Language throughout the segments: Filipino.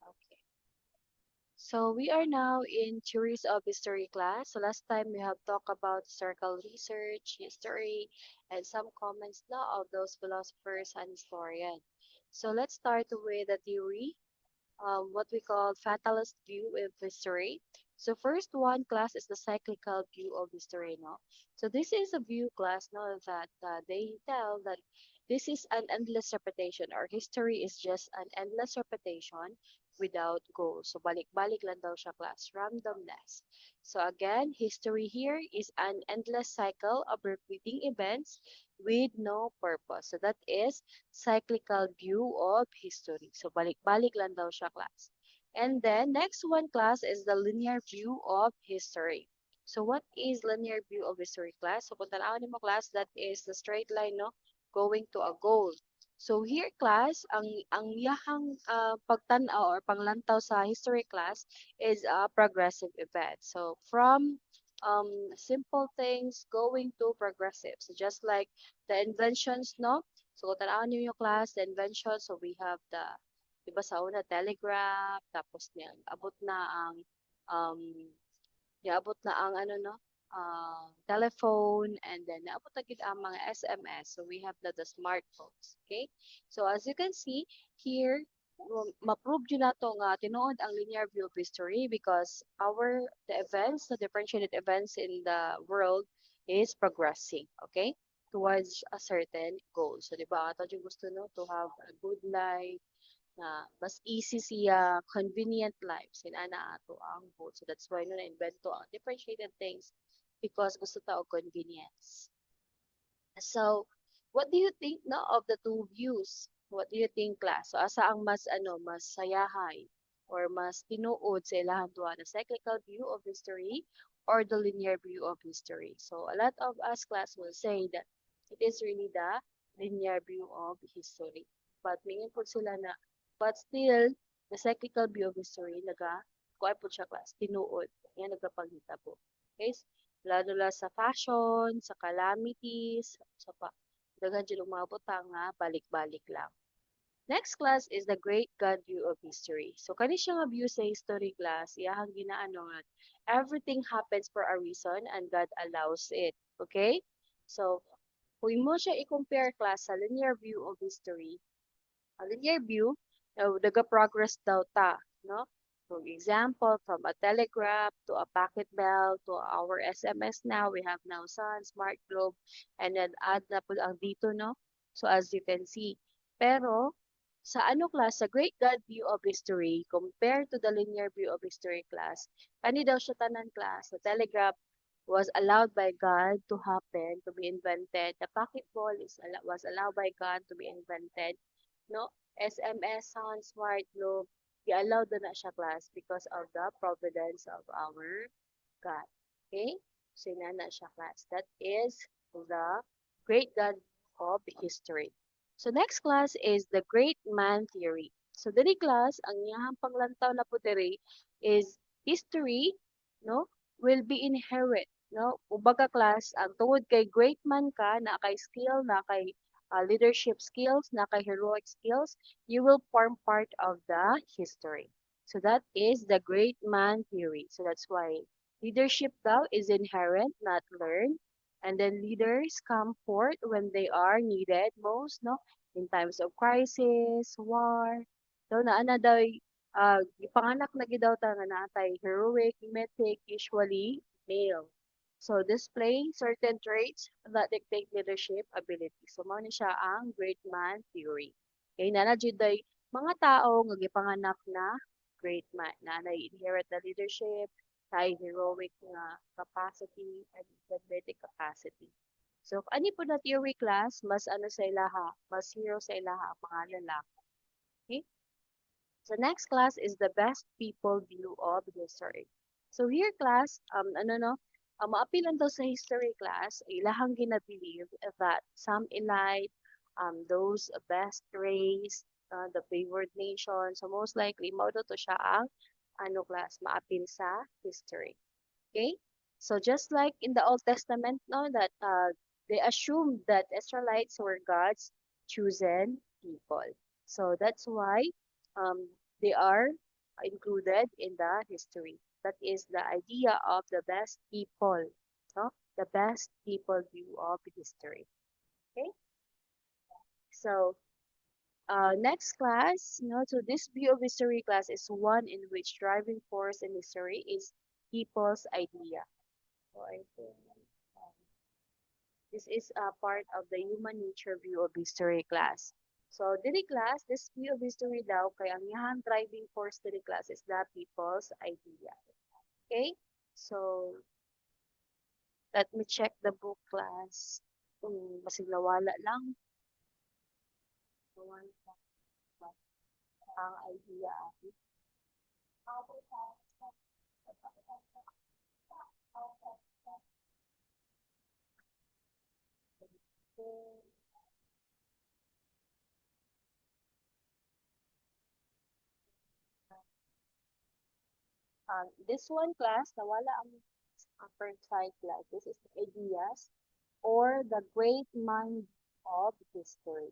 Okay. So we are now in Theories of History class. So last time we have talked about historical research, history, and some comments now of those philosophers and historians. So let's start with the theory, what we call fatalist view of history. So first one class is the cyclical view of history, no? So this is a view class, no, that they tell that this is an endless repetition or history is just an endless repetition without goal. So balik-balik lang daw siya class, randomness. So again, history here is an endless cycle of repeating events with no purpose. So that is cyclical view of history. So balik-balik lang daw siya class. And then next one class is the linear view of history. So what is linear view of history class? So kung tanawan mo class, that is the straight line no going to a goal. So here class, ang yahang pagtanaw or panglantaw sa history class is a progressive event. So from simple things going to progressive. So just like the inventions, no? So, kung tanawin niyo yung class, the invention, so we have the, di ba sa una, telegraph, tapos niya, abot na ang, um, abot na ang ano, no, telephone, and then naabot na gid ang mga SMS. So, we have the smartphones, okay? So, as you can see, here, ma-prove yun na to nga tinuod ang linear view of history because the events, the differentiated events in the world is progressing, okay? Towards a certain goal. So, di ba, ato yung gusto no, to have a good life, na mas easy siya, convenient life, sinana ato ang goal. So, that's why no, na-invento ang differentiated things because gusto ta og convenience. So, what do you think no of the two views? What do you think, class? So, asa ang mas mas sayahay or mas tinuod sa ilahan duha, the cyclical view of history or the linear view of history? So, a lot of us class will say that it is really the linear view of history. But mingon po sila na but still the cyclical view of history kuha po siya class tinuod. Yan nagapanghitabo. Okay? Lalo na sa fashion, sa calamities, sa daghan jud mga butang nga balik-balik lang. Next class is the Great God View of History. So kani siya nga view sa history class, iyahang ginaano nga everything happens for a reason and God allows it. Okay? So kung mo siya i-compare class sa linear view of history, a linear view, naga-progress daw ta, no? For example, from a telegraph to a packet bell to our SMS now, we have now Sun, Smart Globe, and then add na po ang dito, no? So as you can see. Pero, sa ano class, sa Great God View of History, compared to the linear view of history class, kani daw siya tanan class, the telegraph was allowed by God to happen, to be invented. The pocket ball was allowed by God to be invented, no? SMS, Sun, Smart Globe, i-allowed na siya class because of the providence of our God. Okay? So, na siya class. That is the great God of history. So, next class is the great man theory. So, diri class, ang iyahang panglantaw na po diri is history, no, will be inherit, no? Ubaga class, ang tungod kay great man ka, na kay skill, na kay leadership skills, naka-heroic skills, you will form part of the history. So that is the great man theory. So that's why leadership daw is inherent, not learned. And then leaders come forth when they are needed most, no? In times of crisis, war. So naana daw ipanganak na gid daw ta nga natay heroic, mythic, usually male. So display certain traits that dictate leadership ability. So mao ni siya ang great man theory. Kay na jud day mga tao nga gipanganak na great man na inherit the leadership, kay heroic nga capacity and athletic capacity. So ani po na theory class mas ano sa ilaha, mas hero sa ilaha ang mga lalaki. Okay? So next class is the best people view of history. So here class, ano no, maapil lang daw sa history class, ilahang ginabelieve that some elite, those best race, the favored nation, so most likely, mao daw to siya ang ano class, maapil sa history. Okay? So just like in the Old Testament, no, that they assumed that Israelites were God's chosen people. So that's why um, they are included in the history. That is the idea of the best people, no? The best people view of history. Okay, so next class, so this view of history class is one in which driving force in history is people's idea. So I think this is a part of the human nature view of history class. So dili class, this view of history daw kay ang iyang driving force dili class is the people's idea. Okay? So let me check the book class. Basig nawala lang. Nawala lang ang idea. This one class, nawala ang upper side class. This is the ideas or the great mind of history.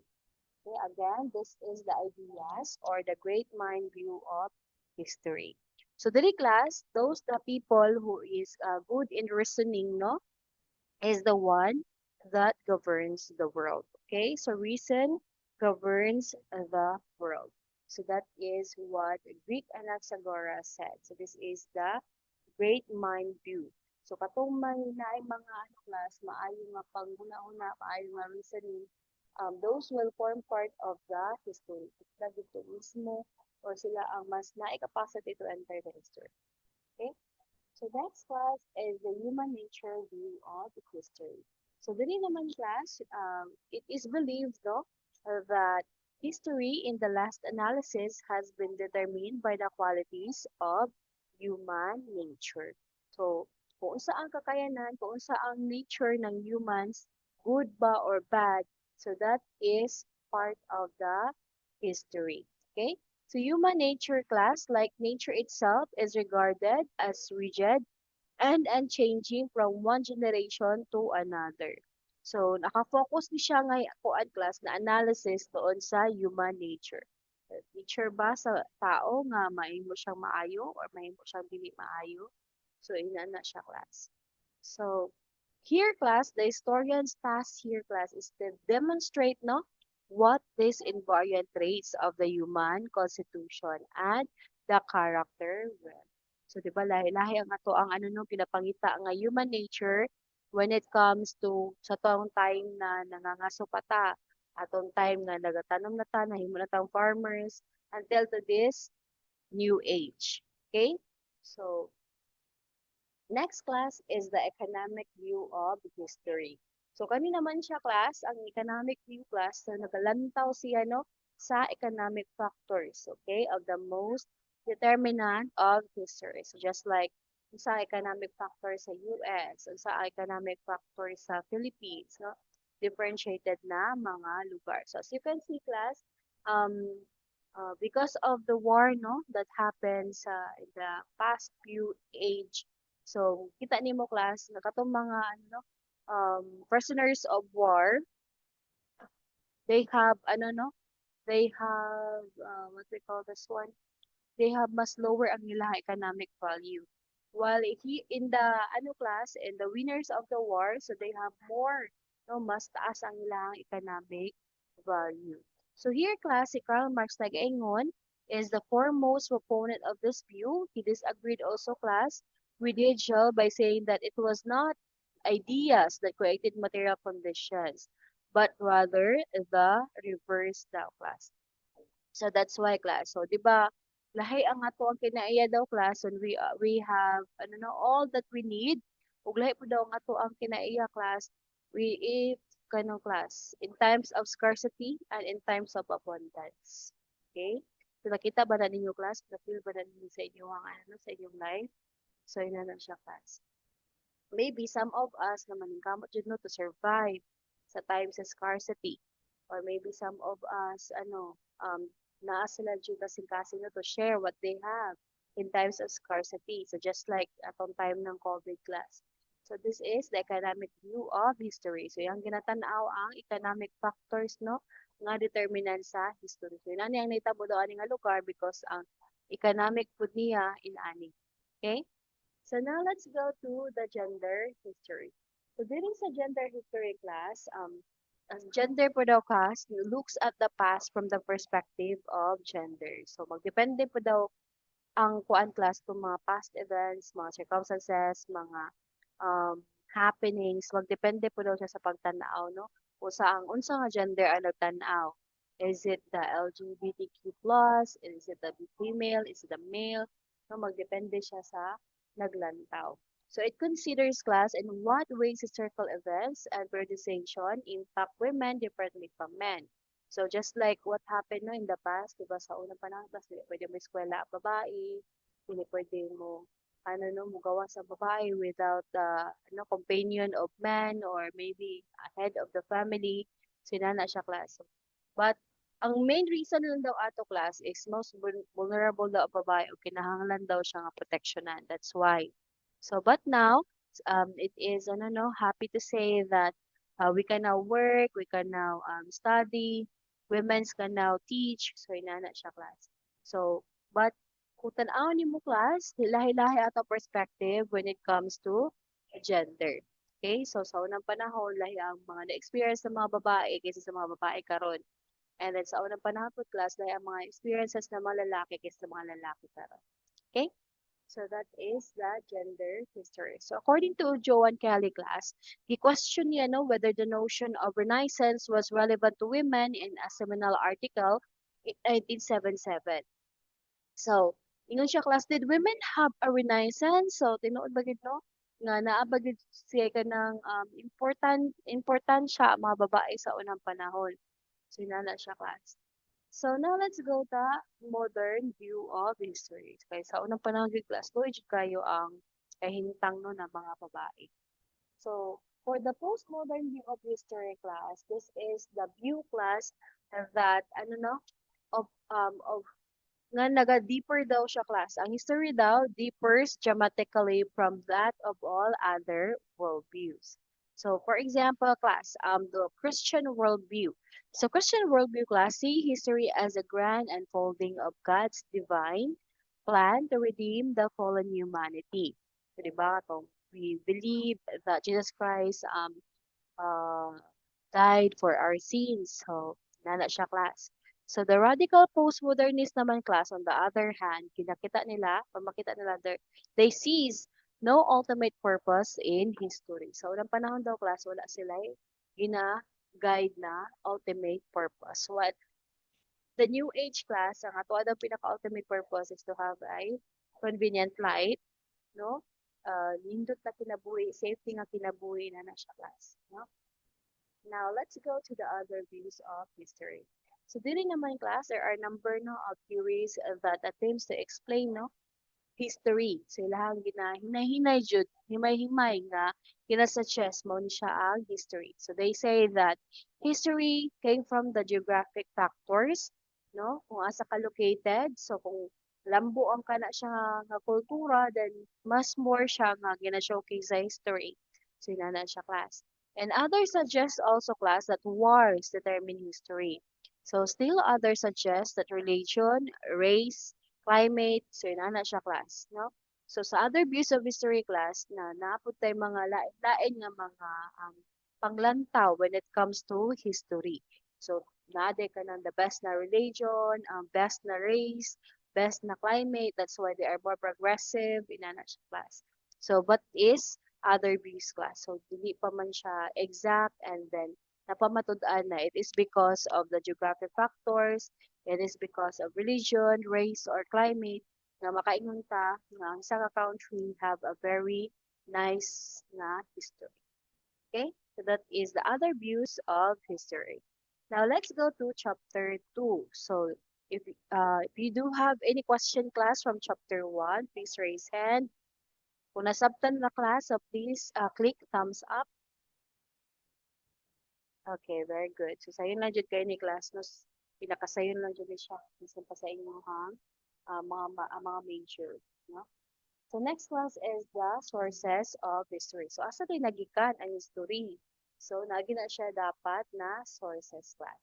Okay, again, this is the ideas or the great mind view of history. So, dili class, those the people who is good in reasoning, no, is the one that governs the world. Okay, so reason governs the world. So that is what Greek Anaxagoras said. So this is the great mind view. So katong may mga class, maayo nga panghuna-una, maayo nga reasoning, those will form part of the history. Sila dito mismo or sila ang mas capacity to enter the history. Okay? So next class is the human nature view of history. So dili naman class, it is believed that history in the last analysis has been determined by the qualities of human nature. So kung saan kakayanan, kung saan nature ng humans, good ba or bad, so that is part of the history. Okay? So human nature class, like nature itself, is regarded as rigid and unchanging from one generation to another. So nakafocus ni siya nga kuan class na analysis doon sa human nature. Nature ba sa tao nga mahimo siyang maayo or mahimo siyang dili maayo? So ina na siya class. So here class, the historian's task here class is to demonstrate what these invariant traits of the human constitution and the character will. So di ba lahi-lahi ang ato ang pinapangita nga human nature when it comes to sa tong time na nangangaso pa ta, atong time na nagatanom na ta, nahimo na tang farmers until to this new age. Okay? So next class is the economic view of history. So kani naman siya class, ang economic view class, so nagalantaw siya sa economic factors, okay, of the most determinant of history. So just like sa economic factors sa US, sa economic factors sa Philippines, differentiated na mga lugar. So as you can see class, um, because of the war that happens in the past few age. So kita nimo class na katong mga prisoners of war, they have they have what we call this one, they have mas lower ang ilang economic value. While in the class, in the winners of the war, so they have more, mas taas ang ilang economic value. So here class, si Karl Marx nag-ingon is the foremost proponent of this view. He disagreed also class with Hegel by saying that it was not ideas that created material conditions, but rather the reverse daw class. So that's why class. So 'di ba lahi ang ato ang kinaiya daw class when we have all that we need ug lahi po daw ang ato ang kinaiya class we if kanang class in times of scarcity and in times of abundance. Okay? So nakita ba na ninyo class? Na-feel ba na ninyo sa inyong sa inyong life? So ina na siya class. Maybe some of us na maningkamot jud to survive sa times of scarcity, or maybe some of us naa sila jud kasing-kasing to share what they have in times of scarcity. So just like atong time ng COVID class. So this is the economic view of history. So yung ginatanaw ang economic factors nga determinant sa history. So yun ang nahitabo daw ani nga lugar because ang economic pud niya inani. Okay? So now let's go to the gender history. So during sa gender history class, as gender po daw class looks at the past from the perspective of gender. So magdepende po daw ang kuan class kung mga past events, mga circumstances, mga um, happenings, magdepende po daw siya sa pagtanaw, no? Kung sa ang unsa nga gender ang nagtanaw. Is it the LGBTQ+, is it the female, is it the male? No, magdepende siya sa naglantaw. So it considers class in what ways historical events and periodization impact women differently from men. So just like what happened no in the past, 'di ba sa unang panahon, kasi pwede mo eskwela ang babae, hindi pwede mo ano no, mugawa sa babae without ano, companion of man or maybe a head of the family. Sinana siya class. But ang main reason lang daw ato class is most vulnerable daw ang babae o kinahanglan daw siya nga proteksyonan. That's why. So but now, it is ano no, happy to say that we can now work, we can now study, women's can now teach. So inana siya class. So but kung tanaw ni mo class, lahi-lahi ato perspective when it comes to gender. Okay? So sa unang panahon, lahi ang mga na-experience ng mga babae kaysa sa mga babae karon. And then sa unang panahon po class, lahi ang mga experiences ng mga lalaki kaysa sa mga lalaki karon. Okay? So that is the gender history. So according to Joan Kelly class, he questioned you know, whether the notion of Renaissance was relevant to women in a seminal article in 1977. So, ingon siya class, did women have a renaissance? So, tinuod ba gid no? Nga naa ba gid siya ka ng important siya ang mga babae sa unang panahon. So, inana siya class. So, now let's go to modern view of history. Kaya sa unang panahon gid class, tuoy jud kayo ang kahintang no na mga babae. So, for the postmodern view of history class, this is the view class that ano no of nga naga-deeper daw siya class. Ang history daw differs dramatically from that of all other worldviews. So, for example, class, the Christian worldview. So, Christian worldview class see history as a grand unfolding of God's divine plan to redeem the fallen humanity. So, di ba? We believe that Jesus Christ uh, died for our sins. So, nana siya class. So, the radical postmodernist naman class, on the other hand, kinakita nila, pag makita nila, they sees no ultimate purpose in history. So, unang panahon daw class, wala sila gina-guide na ultimate purpose. What the new age class, ang ato daw pinaka-ultimate purpose is to have a convenient life, no? Nindot na kinabuhi, safety nga kinabuhi na siya class, no? Now, let's go to the other views of history. So, during naman class, there are a number no, of theories that attempts to explain no, history. So, ilahang hinay-hinay jud, himay-himay nga, kinasuggest mo ni siya ang history. So, they say that history came from the geographic factors, no? Kung asa ka located, so kung lambo ang kana siya nga kultura, then mas more siya nga gina-showcase sa history. So, inana siya class. And others suggest also class that wars determine history. So, still others suggest that religion, race, climate, so inana siya class, no? So sa other views of history class na naapod tay mga lain-lain nga mga panglantaw when it comes to history. So naade ka ng the best na religion, best na race, best na climate, that's why they are more progressive, inana siya class. So but is other views class. So dili pa man siya exact and then napamatud-an na it is because of the geographic factors. It is because of religion, race, or climate nga makaingon ta nga ang isa ka country have a very nice na history. Okay? So that is the other views of history. Now let's go to chapter 2. So if you do have any question class from chapter 1, please raise hand. Kung nasabtan na class, so please click thumbs up. Okay, very good. So sayon lang jud kay ni class no pinakasayon lang jud siya bisan pa sa inyo ha mga major, no? So next class is the sources of history. So asa tay nagikan ang history? So nagi na siya dapat na sources class.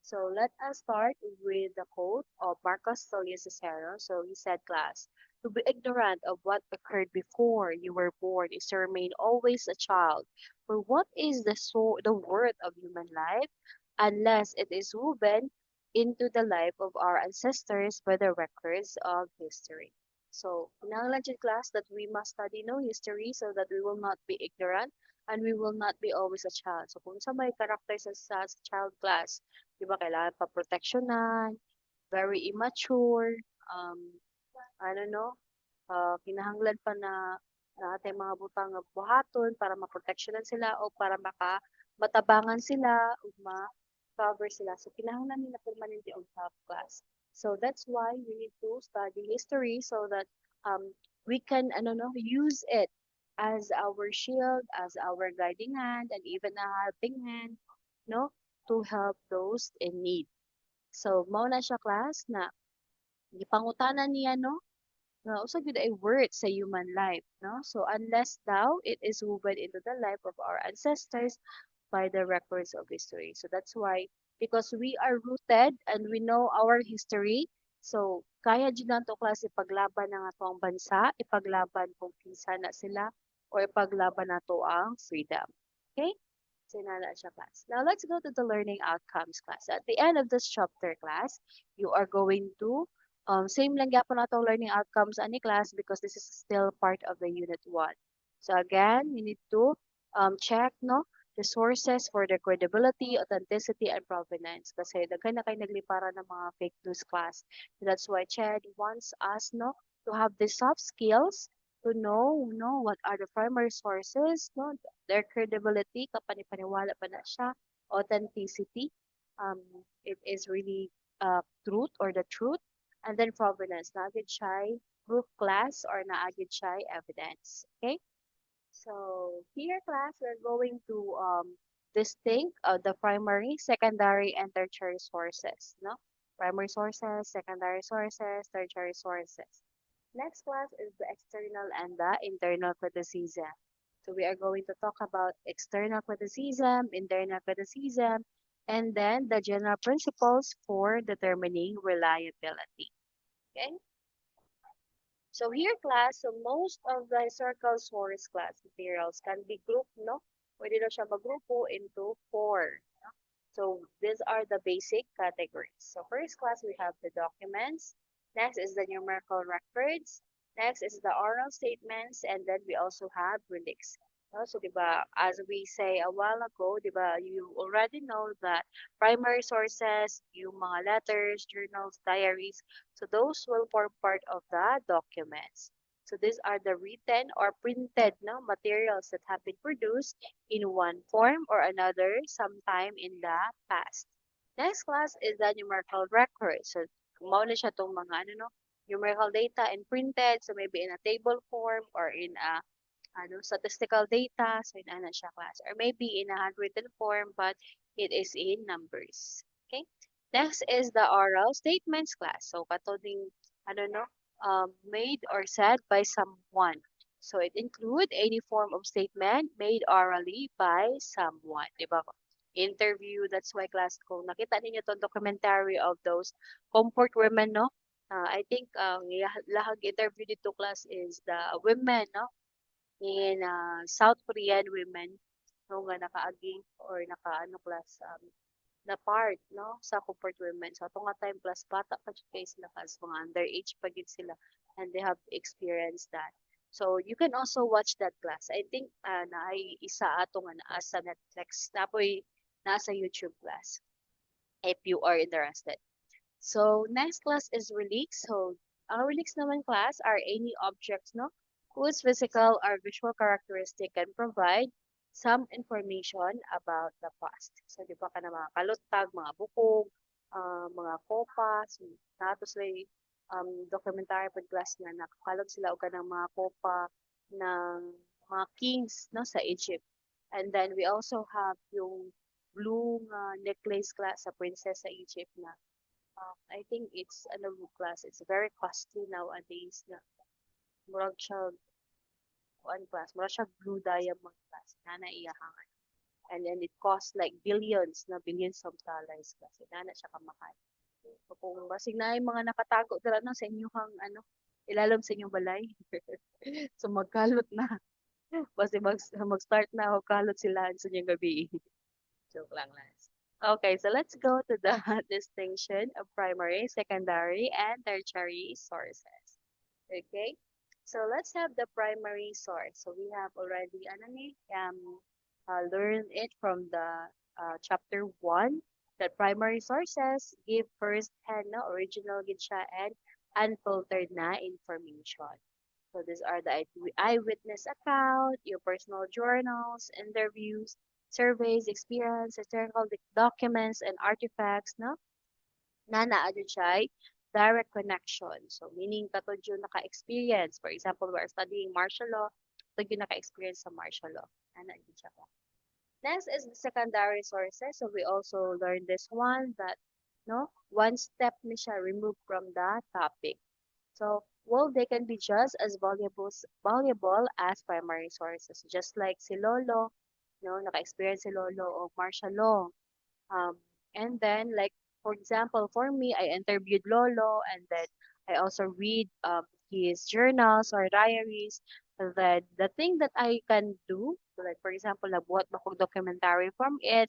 So let us start with the quote of Marcus Tullius Cicero. So he said, class, to be ignorant of what occurred before you were born is to remain always a child. For what is the worth of human life unless it is woven into the life of our ancestors by the records of history? So, kinahanglan class that we must study no history so that we will not be ignorant and we will not be always a child. So, kung sa may character sa child class, di ba, kailangan pa proteksyonan, very immature, um, ano no, kinahanglan pa na ating mga butang nga buhaton para maproteksyonan sila o para matabangan sila o ma-cover sila. So, kinahanglan nila permanente og top class. So, that's why we need to study history so that um, we can use it as our shield, as our guiding hand, and even a helping hand, no, to help those in need. So, mao na siya class na gipangutanan niya no nga usa gyud ay worth sa human life, no? So unless daw it is woven into the life of our ancestors by the records of history. So that's why because we are rooted and we know our history, so kaya jud nato klase ipaglaban ang atong bansa, ipaglaban kung kinsa na sila or ipaglaban nato ang freedom. Okay? So na siya class. Now let's go to the learning outcomes class. At the end of this chapter class, you are going to same lang gyapon nato learning outcomes ani class because this is still part of the unit 1. So again, you need to check no the sources for the credibility, authenticity, and provenance. Kasi daghan na kay naglipara ng mga fake news class. So that's why CHED wants us no to have the soft skills to know no what are the primary sources, no their credibility, kapanipaniwala pa na siya, authenticity, it is really truth or the truth, and then provenance, naagid siya proof class or naagid siya evidence. Okay? So here class, we're going to distinct the primary, secondary, and tertiary sources. No? Primary sources, secondary sources, tertiary sources. Next class is the external and the internal criticism. So we are going to talk about external criticism, internal criticism, and then the general principles for determining reliability. Okay? So here class, so most of the historical source class materials can be grouped, no? Pwede na siya magrupo into 4. No? So these are the basic categories. So first class, we have the documents. Next is the numerical records. Next is the oral statements. And then we also have relics. No? So, diba, as we say a while ago, diba, you already know that primary sources, yung mga letters, journals, diaries, so those will form part of the documents. So these are the written or printed no, materials that have been produced in one form or another sometime in the past. Next class is the numerical record. So mao na siya tong mga numerical data and printed. So maybe in a table form or in a statistical data. So in ana siya class. Or maybe in a handwritten form but it is in numbers. Okay? Next is the oral statements class. So katoding made or said by someone. So it include any form of statement made orally by someone. Diba? Interview, that's why class ko. Nakita ninyo to documentary of those comfort women, no? I think lahag interview dito class is the women, no? In South Korean women no nga nakaagi or nakaano class na part no sa comfort women. So ato nga time plus bata pa jud kay sila kas mga underage pa gid sila and they have experienced that. So you can also watch that class. I think na ay isa ato nga naa sa Netflix tapoy nasa YouTube class if you are interested. So next class is relics. So ang relics naman class are any objects no whose physical or visual characteristic can provide some information about the past. So di ba ka na mga kalutag, mga bukog, mga kopa, so nato sila documentary pod class na nakakalog sila og kanang mga kopa ng mga kings no sa Egypt. And then we also have yung blue necklace class sa princess sa Egypt na I think it's ano class. It's very costly nowadays na murag siya kuan class. Murag siya blue diamond class. Na naiyahan. And then it costs like billions of dollars kasi na siya kamahal. So, kung basig na yung mga nakatago dira no sa inyong ilalom sa inyong balay. So magkalot na. Basta mag-start na ako kalot sila sa inyong gabi. Joke lang lang. Okay, so let's go to the distinction of primary, secondary, and tertiary sources. Okay, so let's have the primary source. So we have already learned it from the chapter 1 that primary sources give first-hand na original gid siya and unfiltered na information. So these are the eyewitness account, your personal journals, interviews, surveys, experience, historical documents, and artifacts na naa jud siya direct connection. So meaning katod yung naka-experience. For example, we are studying martial law, katod yung naka-experience sa martial law. Ana jud siya. Next is the secondary sources. So we also learned this one that one step ni siya removed from the topic. So, well, they can be just as valuable as primary sources. Just like si Lolo, naka-experience si Lolo of martial law. Um, and then, like, for example, for me, I interviewed Lolo and then I also read his journals or diaries. That the thing that I can do, so like, for example, nabuhat ba kong documentary from it,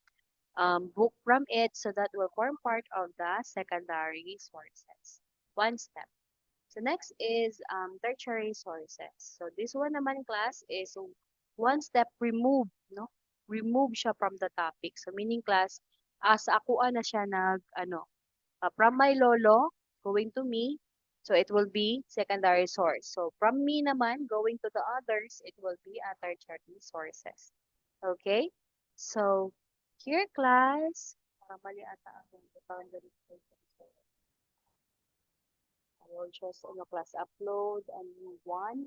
book from it, so that will form part of the secondary sources. One step. So next is tertiary sources. So this one naman class is one step remove, no? Remove siya from the topic. So meaning class, sa akuan na siya from my lolo going to me, so it will be secondary source. So from me naman going to the others, it will be a tertiary sources. Okay? So here class, mali ata ako. I will just class upload a new one.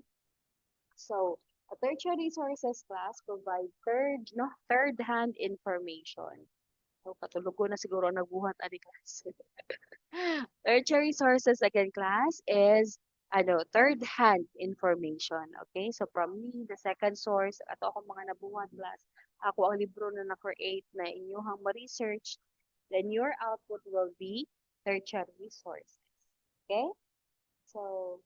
So a tertiary sources class provide third-hand information. So katulog ko na siguro nagbuhat ani class. Tertiary sources again class is third-hand information. Okay? So from me, the second source, ato ako mga nabuhat class, ako ang libro na na-create na inyong ma-research, then your output will be tertiary sources. Okay? So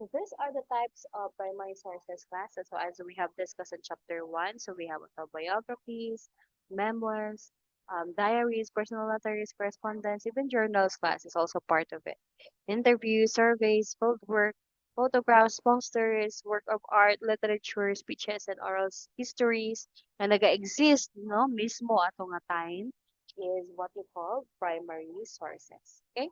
these are the types of primary sources classes. So as we have discussed in chapter 1, so we have autobiographies, memoirs, diaries, personal letters, correspondence, even journals class is also part of it. Interviews, surveys, fieldwork, photographs, posters, work of art, literature, speeches, and oral histories na naga-exist mismo atong nga time is what we call primary sources. Okay?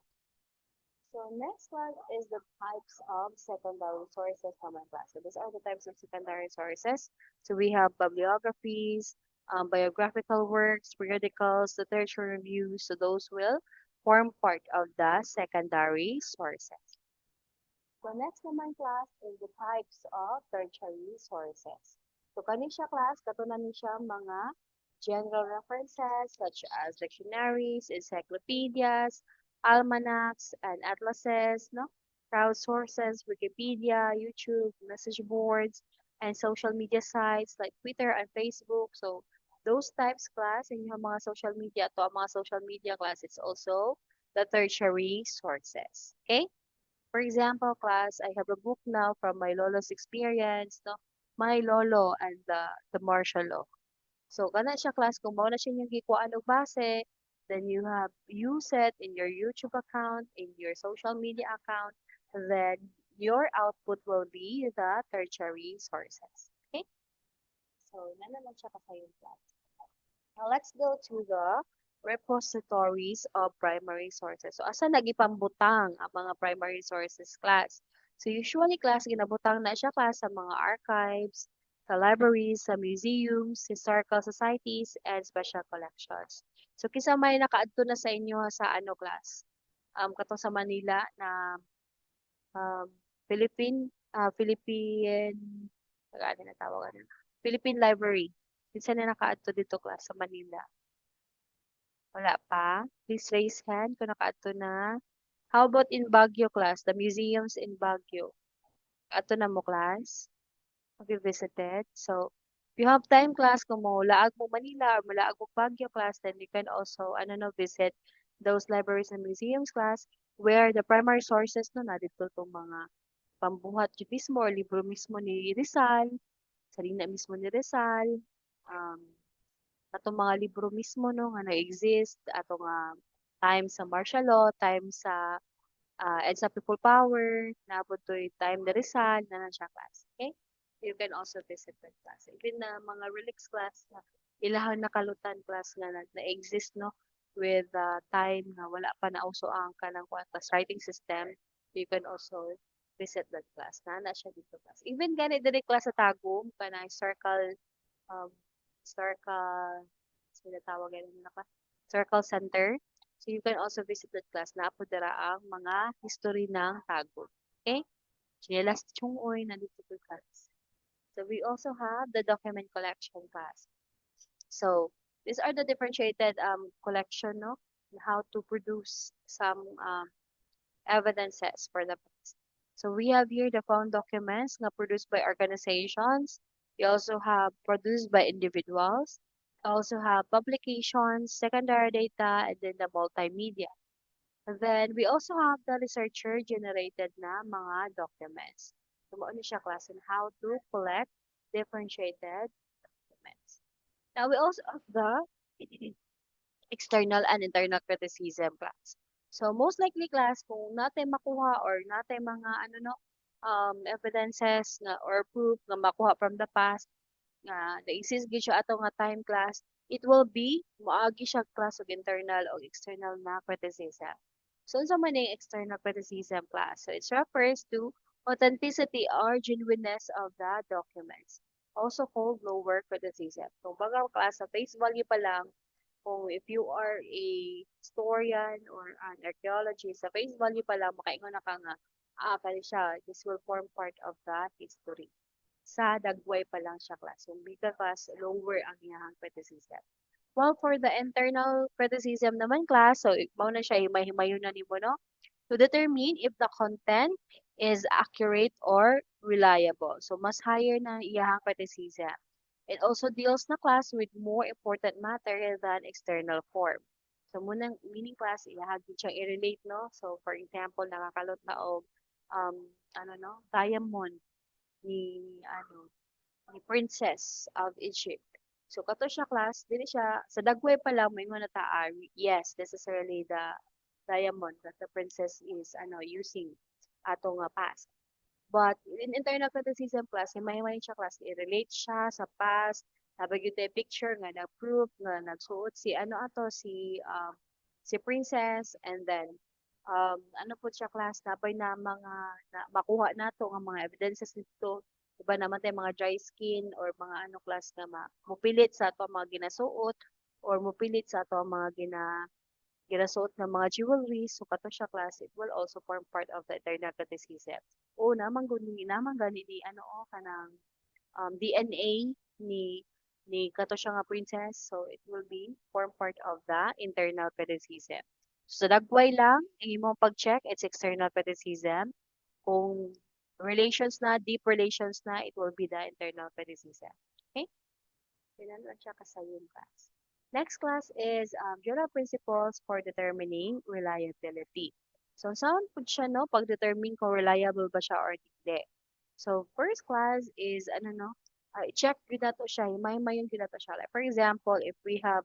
So next one is the types of secondary sources common class. So these are the types of secondary sources. So we have bibliographies, biographical works, periodicals, literature reviews. So those will form part of the secondary sources. So next naman class is the types of tertiary sources. So kani siya class, katunan ni siya mga general references such as dictionaries, encyclopedias, almanacs, and atlases, crowdsources, Wikipedia, YouTube, message boards, and social media sites like Twitter and Facebook. So those types class, and yung mga social media, to ang mga social media class, it's also the tertiary sources. Okay? For example, class, I have a book now from my lolo's experience, My Lolo and the martial law. So, kana siya class, kung mao na siya yung gikuan og base, then you have use it in your YouTube account, in your social media account, then your output will be the tertiary sources. Okay? So, naman siya kasayong class. Now, let's go to the repositories of primary sources. So, asa nagipambutang ang mga primary sources class? So, usually class, ginabutang na siya class sa mga archives, sa libraries, sa museums, historical societies, and special collections. So, kisa may nakaadto na sa inyo sa class? Kato sa Manila na ano na tawag Philippine Library. Kinsa na nakaadto dito class sa Manila? Wala pa? Please raise hand kung nakaadto na. How about in Baguio class? The museums in Baguio. Ato na mo class? Have you visited? So, If you have time class kung mo laag mo Manila or malaag mo Baguio class, then you can also visit those libraries and museums class where the primary sources no na dito tong mga pambuhat jud mismo or libro mismo ni Rizal, salina mismo ni Rizal, um, atong mga libro mismo no nga na-exist atong time sa martial law, time sa EDSA People Power, naabot to'y time ni Rizal, na siya class. Okay? You can also visit that class. Even na mga relics class na ilahang nakalutan class nga na-exist no with time na wala pa na uso ang kanang kwantas writing system, you can also visit that class. Na siya dito class. Even ganit diri class sa Tagum, kana um, historical, sinatawag yan na circle center. So you can also visit that class na po dara ang mga history ng Tagum. Okay? Chinelas Chungoy na dito po class. So we also have the document collection class. So these are the differentiated collection no how to produce some evidences for the past. So we have here the found documents na produced by organizations. We also have produced by individuals. Also have publications, secondary data, and then the multimedia. And then we also have the researcher generated na mga documents. So mo siya class on how to collect differentiated documents. Now we also have the external and internal criticism class. So most likely class kung natin makuha or natin mga evidences na or proof na makuha from the past nga na-exist gyud siya ato nga time class, it will be moagi siya class og internal o external na criticism. So unsa man yung external criticism class? So it refers to authenticity or genuineness of the documents. Also called lower criticism. So baga class sa face value pa lang, kung if you are a historian or an archaeologist, sa face value pa lang, makaingon na ka nga, kani siya, this will form part of the history. Sa dagway pa lang siya class. So, bigger class, lower ang iyahang criticism. While for the internal criticism naman class, so mao na siya himay-himayon na nimo no, to determine if the content is accurate or reliable. So mas higher na iyahang criticism. It also deals na class with more important matter than external form. So munang meaning class iyahag gid siyang i-relate no. So for example, nakakalot na og um diamond ni ni Princess of Egypt. So kato siya class, dili siya sa dagway pa lang mo ingon na yes, necessarily the diamond that the princess is using ato nga past. But in internal criticism class, himay-himay siya class, i-relate siya sa past, habang yung picture nga na-proof nga nagsuot si si princess, and then ano po siya class, napay na mga makuha nato nga mga evidences nito. Iba naman tayo mga dry skin or mga class nga mupilit sa ato mga ginasuot or mupilit sa ato mga ginasuot ng mga jewelry. So kato siya class, it will also form part of the internal criticism. O naman gani ni kanang DNA ni kato siya nga princess. So it will be form part of the internal criticism. So sa dagway lang, ang imong pag-check, it's external criticism. Kung relations na, deep relations na, it will be the internal criticism. Okay? Kailan lang siya kasayon class. Next class is general principles for determining reliability. So, saan po siya, no? Pag-determine kung reliable ba siya or hindi. So, first class is, i-check yun na to siya, himay-himay yung na to siya. Like, for example, if we have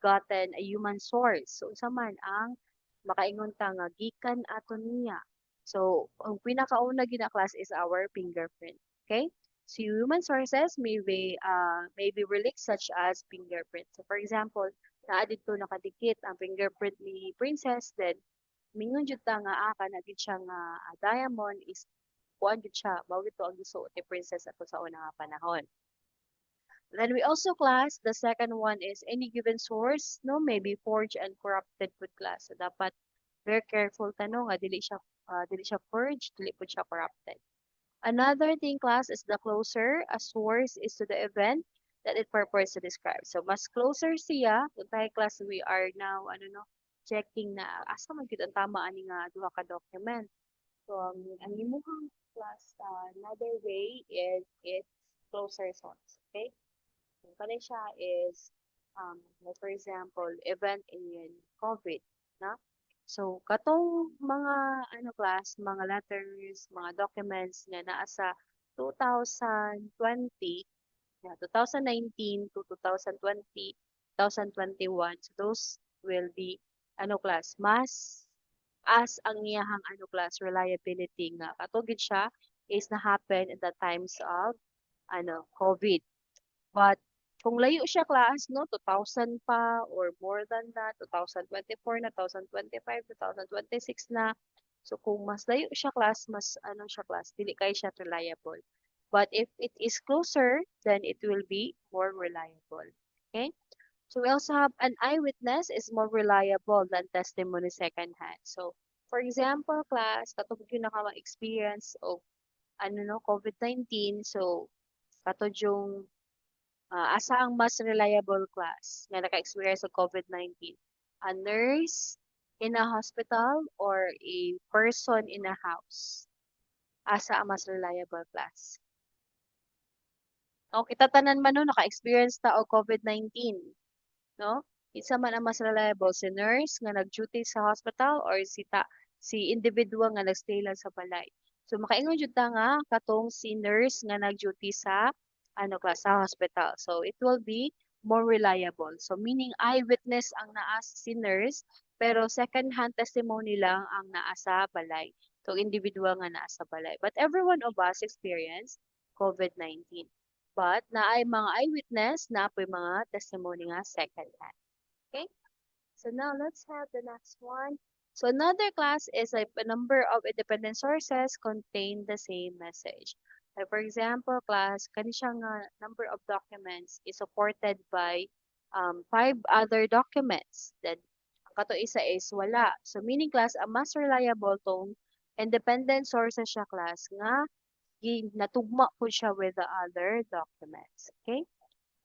gotten a human source, so, sa man ang makaingon ta nga, gikan ato niya. So, ang pinakauna gina class is our fingerprint. Okay? So, human sources may be relics such as fingerprint. So, for example, naa dito nakadikit ang fingerprint ni Princess, then mingon jud ta nga kana gid siya nga diamond is kuan jud siya mao ito ang gisuot ni Princess ato sa una nga panahon. Then we also class the second one is any given source no may be forged and corrupted with class. So dapat very careful tanong nga dili siya forged, dili pud siya corrupted. Another thing class is the closer a source is to the event that it purports to describe. So mas closer siya, kung tayo class we are now checking na asa man gyud ang tama ani nga duha ka document. So ang imuhang class another way is it's closer source. Okay? Ang kanin siya is, like for example, event in COVID, na? So, katong mga, mga letters, mga documents nga naa sa 2020, yeah, 2019 to 2020, 2021, so those will be, mas as ang iyahang, reliability nga. Katugid siya is na-happen in the times of, COVID. But kung layo siya class, no, 2000 pa or more than that, 2024 na, 2025, 2026 na. So kung mas layo siya class, mas siya class, dili kay siya reliable. But if it is closer, then it will be more reliable. Okay? So we also have an eyewitness is more reliable than testimony secondhand. So for example, class, katong yung experience of no, COVID-19, so katong yung asa ang mas reliable class nga naka-experience sa COVID-19? A nurse in a hospital or a person in a house? Asa ang mas reliable class? O, kita tanan man no, naka-experience ta og COVID-19, no? Isa man ang mas reliable, si nurse nga nag-duty sa hospital or si individual nga nagstay lang sa balay. So makaingon jud ta nga katong si nurse nga nag-duty sa sa hospital. So it will be more reliable. So meaning eyewitness ang naa si nurse pero second hand testimony lang ang naa sa balay. So individual nga naa sa balay. But every one of us experienced COVID-19. But naay mga eyewitness na po mga testimony nga second hand. Okay? So now let's have the next one. So another class is like a number of independent sources contain the same message. Like for example, class, kani siya nga number of documents is supported by 5 other documents. Then, ang kato isa is wala. So meaning class, ang mas reliable tong independent sources siya class nga natugma po siya with the other documents. Okay?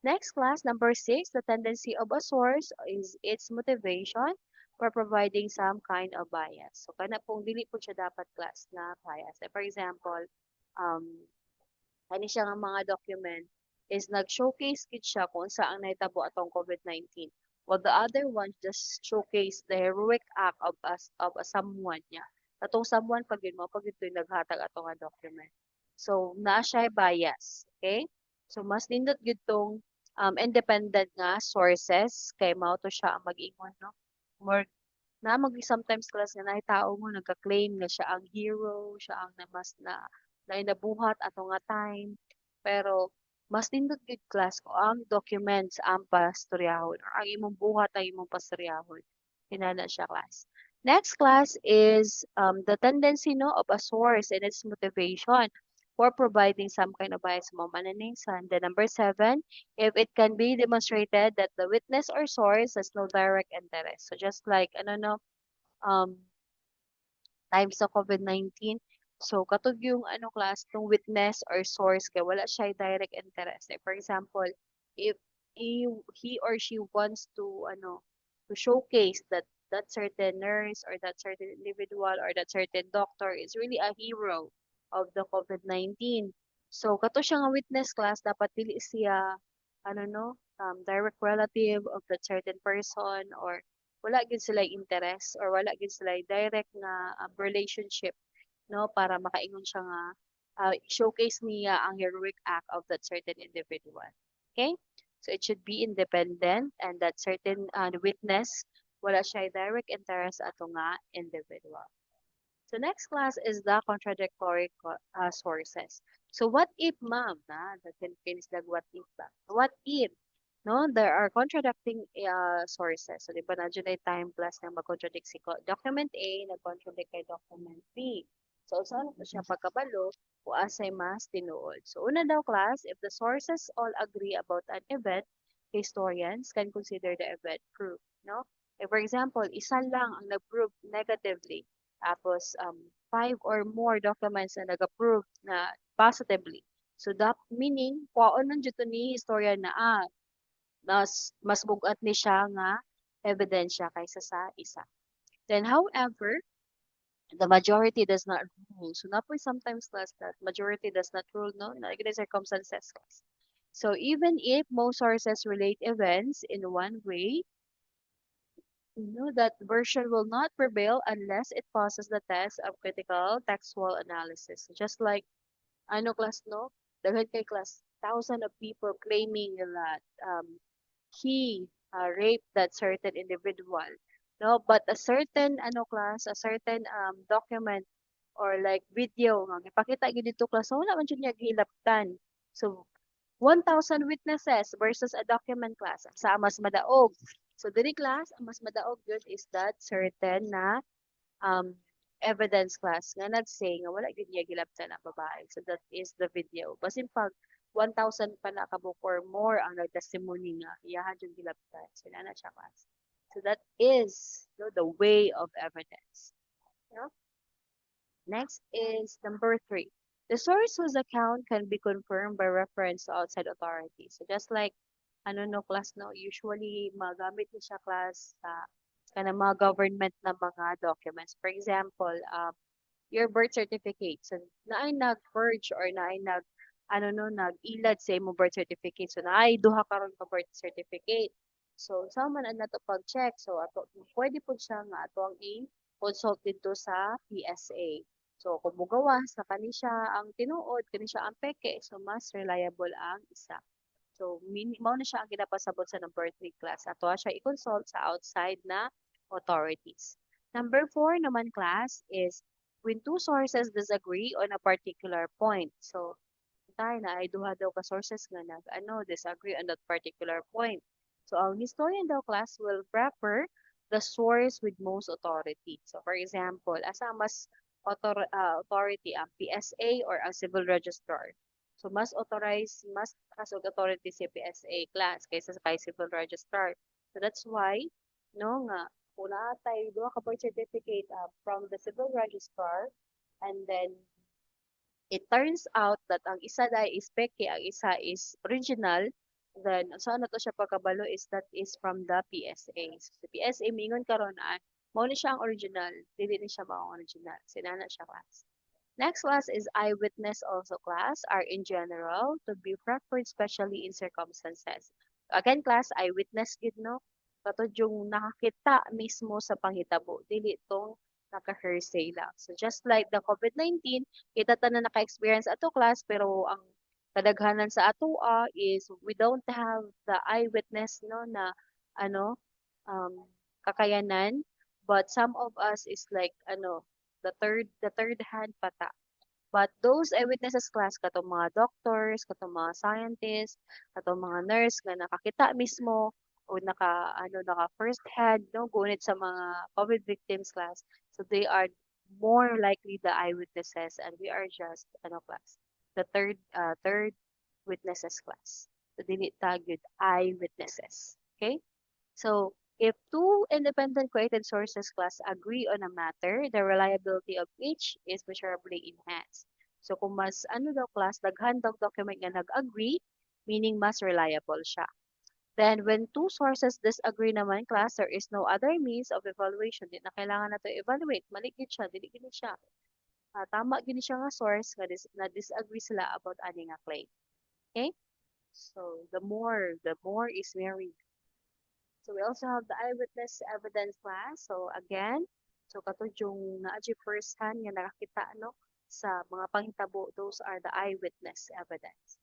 Next class, number 6, the tendency of a source is its motivation for providing some kind of bias. So, kana pong dili po siya dapat class na bias. Like, for example, um, ano siya nga mga document is nag-showcase kit siya kung saan nahitabo atong COVID-19. While the other one just showcase the heroic act of a someone niya. Atong someone pag yun mo, pag ito yung naghatag atong nga document. So, na siya bias. Okay? So, mas nindot gyud tong independent nga sources kay mao to siya ang mag-ingon, no? More na mag sometimes class nga naay tao mo nagka-claim nga siya ang hero, siya ang na mas na nabuhat ato nga time. Pero mas nindot gyud class ko ang documents ang pastoryahon or ang imong buhat ang imong pastoryahon. Hinana siya class. Next class is the tendency no of a source and its motivation for providing some kind of bias mo mananaingsan. Then number 7, if it can be demonstrated that the witness or source has no direct interest. So just like um times sa COVID-19, so katog yung class ng witness or source kay wala siya direct interest. Like for example, if he or she wants to showcase that that certain nurse or that certain individual or that certain doctor is really a hero of the COVID-19. So kato siya nga witness class dapat dili siya direct relative of that certain person or wala gid sila interest or wala gid sila direct nga relationship no para makaingon siya nga showcase niya ang heroic act of that certain individual. Okay? So it should be independent and that certain witness wala siya direct interest ato nga individual. So next class is the contradictory sources. So what if ma'am na that can finish the what if ba? What if no there are contradicting sources. So di ba na dyan ay time plus na mag-contradict si document A nag-contradict kay document B. So saan po siya pagkabalo o asay mas tinuod. So una daw class, if the sources all agree about an event, historians can consider the event proof, no? If for example, isa lang ang nag-prove negatively, tapos 5 or more documents na nag-approve na positively. So that meaning, kuwaon nun dito ni historian na mas bugat ni siya nga ebidensya kaysa sa isa. Then however, The majority does not rule. So napoy sometimes class that majority does not rule, no? Like the circumstances class. So even if most sources relate events in one way, that version will not prevail unless it passes the test of critical textual analysis. Just like ano class, no? Daghan kay class, thousands of people claiming that he raped that certain individual, no? But a certain ano class, a certain document or like video nga ipakita gid dito class, so wala man jud niya gihilabtan. So 1,000 witnesses versus a document class. Sa mas madaog. So diri class, ang mas madaog yun is that certain na um, evidence class nga nag-say nga wala gyud niya gilabtan ang babae. So that is the video. Basin pag 1,000 pa na kabuk or more ang nag-testimony nga iyahan yung gilabtan. So na siya class. So that is the way of evidence. No? Next is number 3. The source whose account can be confirmed by reference to outside authorities. So just like ano no class no, usually magamit ni siya class sa kanang mga government na mga documents. For example, your birth certificate. So naay nag-purge or naay nag-ilad sa imong birth certificate. So naay duha karon ka birth certificate. So sa man ang nato pag-check. So ato pwede po siya nga ato ang i-consult dito sa PSA. So kung mugawas na kani siya ang tinuod, kani siya ang peke, so mas reliable ang isa. So mao na siya ang ginapasabot sa ng birthday class. Ato siya i-consult sa outside na authorities. Number 4 naman class is when two sources disagree on a particular point. So tayo na ay duha daw ka sources nga disagree on that particular point. So ang historian daw class will prefer the source with most authority. So for example, asa mas authority ang PSA or ang civil registrar. So mas as authority si PSA class kaysa sa kay civil registrar. So that's why no nga una tayo duha ka birth certificate from the civil registrar, and then it turns out that ang isa dai is peke, ang isa is original, then saan na to siya pagkabalo is that is from the PSA. So, sa PSA, mingon karon mao ni siya ang original, dili ni siya mao ang original. Sinana siya class. Next class is eyewitness also class are in general to be preferred especially in circumstances. Again class, eyewitness gid no. Katod yung nakakita mismo sa panghitabo, dili tong naka-hearsay lang. So just like the COVID-19, kita ta na naka-experience ato class pero ang kadaghanan sa ato is we don't have the eyewitness no na ano kakayanan, but some of us is like the third hand pata. But those eyewitnesses class katong mga doctors, katong mga scientists, katong mga nurse nga nakakita mismo o naka first hand no gunit sa mga COVID victims class. So they are more likely the eyewitnesses, and we are just class the third witnesses class. So dili ta gyud eyewitnesses. Okay? So, if two independent created sources class agree on a matter, the reliability of each is measurably enhanced. So, kung mas daw class, daghan daw document nga nag-agree, meaning mas reliable siya. Then, when two sources disagree naman class, there is no other means of evaluation. Di na kailangan na to evaluate. Mali gid siya, dili gid siya. Tama gid siya nga source nga na disagree sila about ani nga claim. Okay? So, the more is merry. So we also have the eyewitness evidence class. So again, so katong yung na-achieve first hand nga nakakita sa mga panghitabo, those are the eyewitness evidence.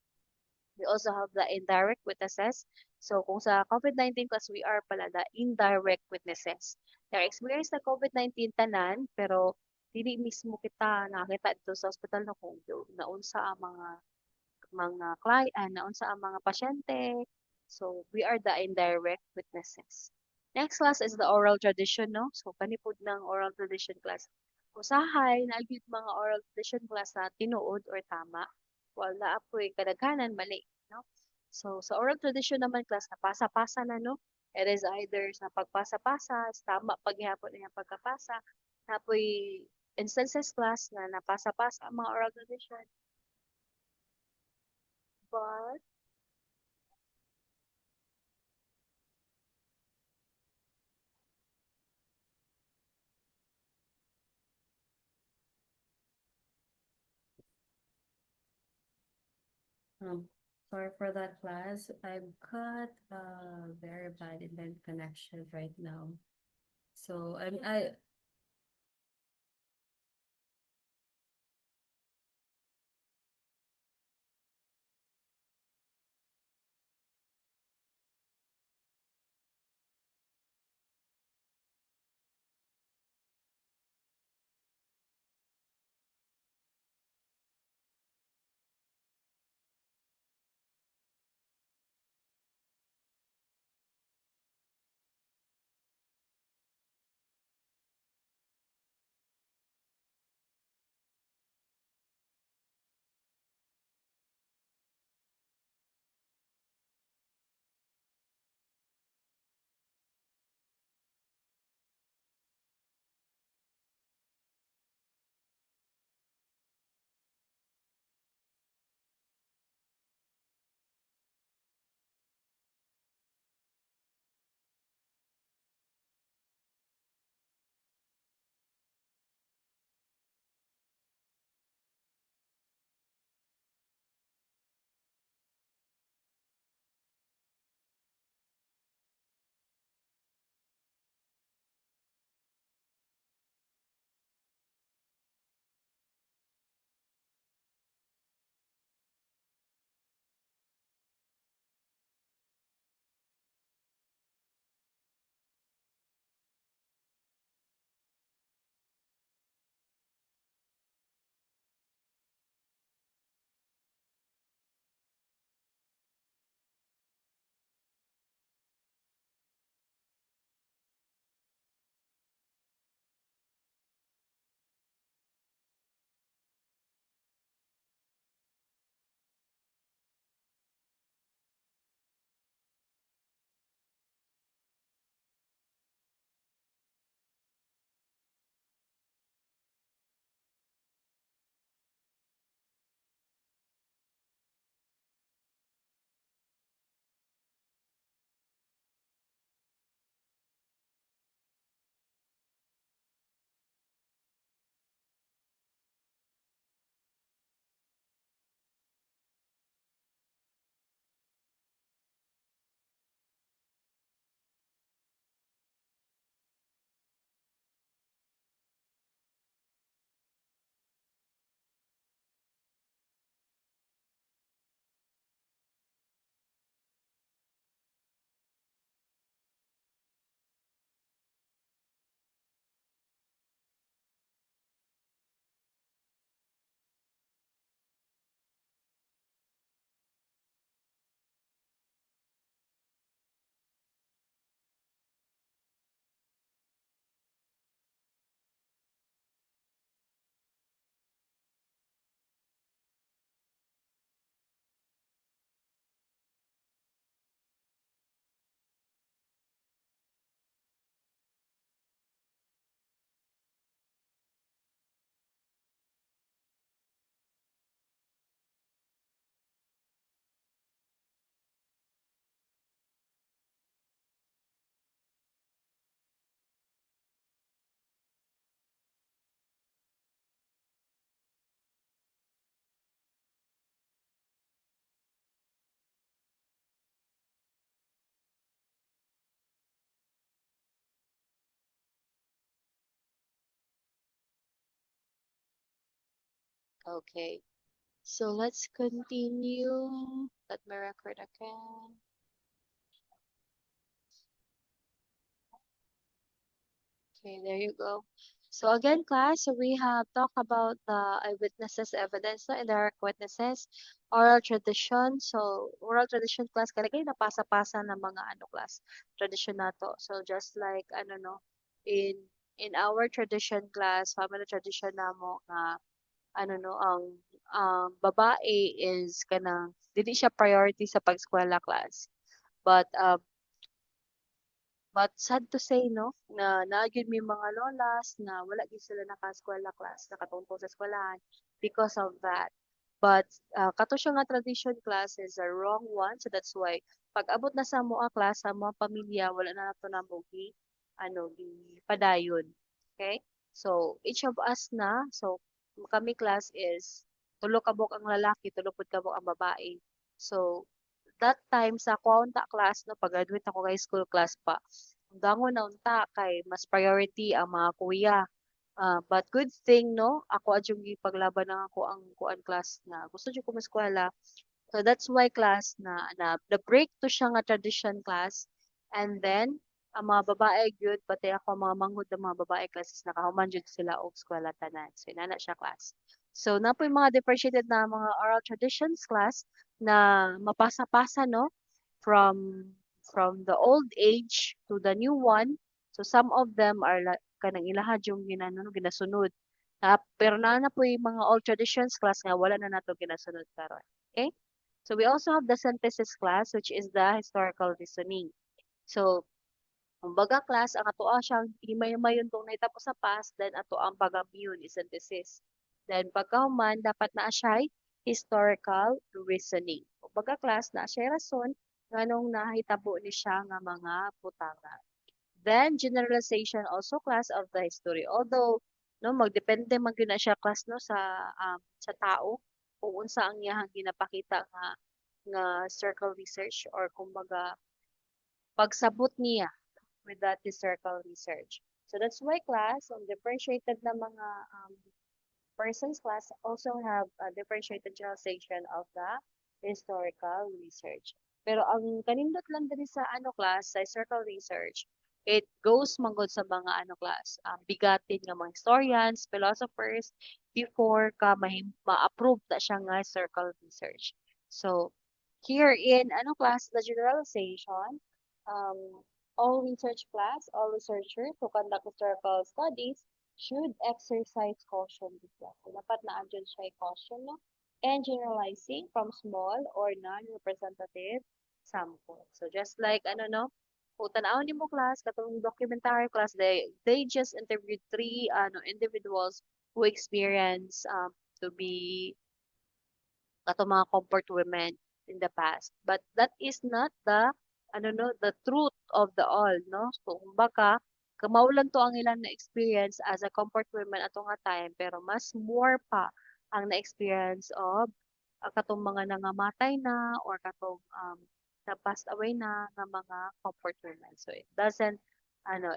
We also have the indirect witnesses. So kung sa COVID-19 class, we are pala the indirect witnesses. They experience the COVID-19 tanan, pero dili mismo kita nakakita dito sa hospital na kung naunsa ang mga client, naunsa ang mga pasyente. So, we are the indirect witnesses. Next class is the oral tradition, no? So, panipod ng oral tradition class. Usahay, naagid mga oral tradition class na tinuod or tama. While naapoy kadaghanan, mali, no? So, sa oral tradition naman class, napasa-pasa na, no? It is either sa pagpasa-pasa, tama paghihapon na yung pagkapasa, napoy instances class na napasa-pasa ang mga oral tradition. But, Um, Sorry for that, class. I've got very bad internet connection right now. So I Okay. So let's continue. Let me record again. Okay, there you go. So again, class, so we have talked about the eyewitnesses evidence, no, indirect witnesses, oral tradition. So oral tradition class, kalagay na pasa-pasa ng mga ano class, tradition na to. So just like, ano no, in in our tradition class, family tradition na mo, nga, ano no, ang babae is kanang, dili siya priority sa pag-eskwela class. But sad to say, no, na naagyon may mga lolas na wala gyud sila naka-eskwela class, nakatungtong sa eskwelahan because of that. But kato siya nga tradition class is a wrong one. So that's why pag abot na sa moa class, sa mga pamilya, wala na nato na mo gi padayon. Okay? So each of us na, so kami class is tulo kabok ang lalaki, tulo pud kabok ang babae. So, that time sa ako unta class no pag-graduate ako kay school class pa. Dangon na unta kay mas priority ang mga kuya. But good thing no, ako adjung gipaglaban na ako ang kuan class na gusto jud ko eskwela. So that's why class na the break to siya nga tradition class. And then ang mga babae gyud pati ako mga manghud ng mga babae classes nakahuman jud sila og eskwela tanan. So inana siya class. So na po yung mga differentiated na mga oral traditions class na mapasa-pasa no from from the old age to the new one. So some of them are kanang ilahad yung ginasunod. Pero na po yung mga old traditions class nga wala na nato ginasunod karon. Okay? So we also have the synthesis class, which is the historical reasoning. So, kumbaga class, ang ato siyang himay-himayon tong naitapos sa past, then ato ang pagamyon is synthesis. Then pagkahuman, dapat na siya historical reasoning. Kumbaga class, na siya rason, nganong nahitabo ni siya nga mga butanga. Then generalization also class of the history. Although no magdepende man gyud na siya class no sa tao kung unsa ang iyang ginapakita nga circle research or kumbaga pagsabot niya with that historical research. So that's why class on differentiated na mga persons class also have a differentiated generalization of the historical research. Pero ang kanindot lang din sa ano class, sa historical research, it goes manggod sa mga ano class, bigatin nga mga historians, philosophers, before ka ma-approve na siya nga historical research. So, here in ano class, the generalization, all research class, all researchers who conduct historical studies should exercise caution this class. So, dapat na andyan siya caution, no? And generalizing from small or non-representative sample. So, just like, ano, no? Kung tanawin niyo mo class, katong documentary class, they just interviewed three individuals who experience to be katong mga comfort women in the past. But that is not the ano no, the truth of the all, no? So, baka kamao lang to ang ilang na-experience as a comfort women ato nga time, pero mas more pa ang na-experience of katong mga nangamatay na or katong na passed away na nga mga comfort women. So it doesn't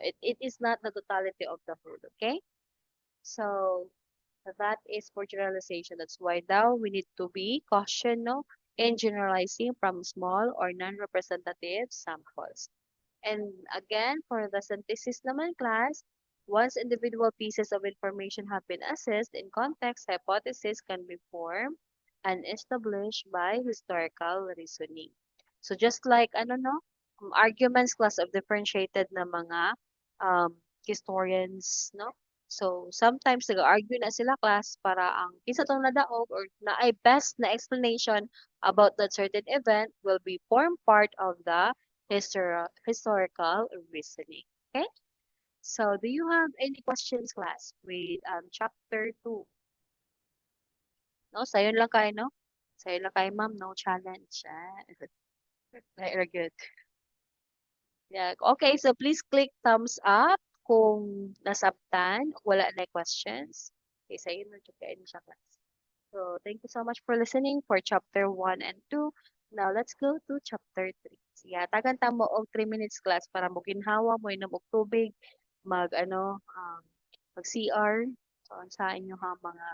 it is not the totality of the whole, okay? So that is for generalization. That's why now we need to be cautious, no, in generalizing from small or non-representative samples. And again, for the synthesis naman class, once individual pieces of information have been assessed in context, hypothesis can be formed and established by historical reasoning. So just like ano no, arguments class of differentiated na mga historians, no? So sometimes nag-argue na sila class para ang kinsa tong nadaog or na ay best na explanation about that certain event will be form part of the historical reasoning. Okay? So, do you have any questions, class, with chapter 2? No, sayo lang kayo, no? Sayo lang kayo, ma'am, no challenge. Very good. Yeah. Okay, so please click thumbs up kung nasabtan, wala na questions. Okay, sayo na kayo siya, class. So, thank you so much for listening for chapter 1 and 2. Now, let's go to chapter 3. Siya, tagan ta mo og 3 minutes class para mo ginhawa mo inom og tubig, mag CR. So, sa inyo ha mga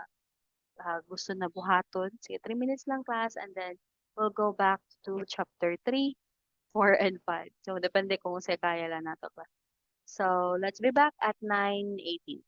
gusto na buhaton. Sige, 3 minutes lang class and then we'll go back to chapter 3, 4, and 5. So, depende kung sa kaya lang nato class. So, let's be back at 9:18.